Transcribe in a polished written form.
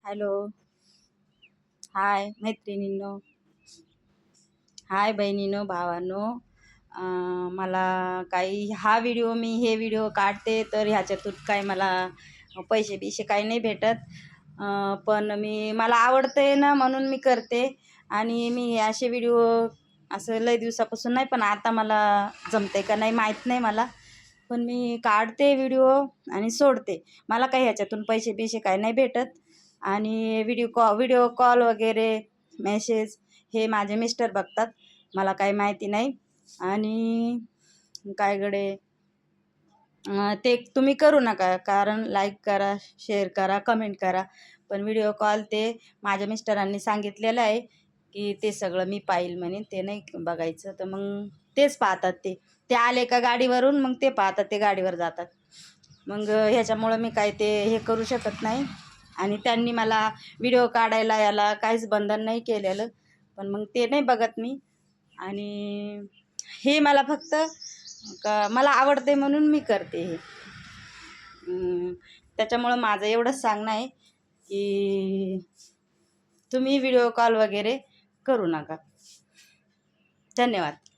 Hello. हाय मैत्रिणींनो, हाय बहिणींनो, भावांनो. मला काही हे व्हिडिओ काढते तर ह्याच्यातून काय मला पैसे बिशे काही नाही भेटत. पण मला आवडते ना म्हणून मी करते. आणि मी असे व्हिडिओ असं लय दिवसापासून नाही, पण आता मला जमते का नाही माहीत नाही मला. पण मी काढते व्हिडिओ आणि सोडते. मला काही ह्याच्यातून पैसे बिशे काही नाही भेटत. आणि व्हिडिओ कॉल वगैरे मेसेज हे माझे मिस्टर बघतात, मला काही माहिती नाही. आणि काय गडे, ते तुम्ही करू नका, कारण लाईक करा, शेअर करा, कमेंट करा. पण व्हिडिओ कॉल ते माझ्या मिस्टरांनी सांगितलेलं आहे की ते सगळं मी पाहिल म्हणे, ते नाही बघायचं. तर मग तेच पाहतात. ते आले का गाडीवरून मग ते पाहतात, ते गाडीवर जातात. मग ह्याच्यामुळं मी काय ते हे करू शकत नाही. आणि त्यांनी मला व्हिडिओ काढायला याला काहीच बंधन नाही केलेलं, पण मग ते नाही बघत मी. आणि हे मला फक्त मला आवडते म्हणून मी करते हे. त्याच्यामुळं माझं एवढंच सांगणं आहे की तुम्ही व्हिडिओ कॉल वगैरे करू नका. धन्यवाद.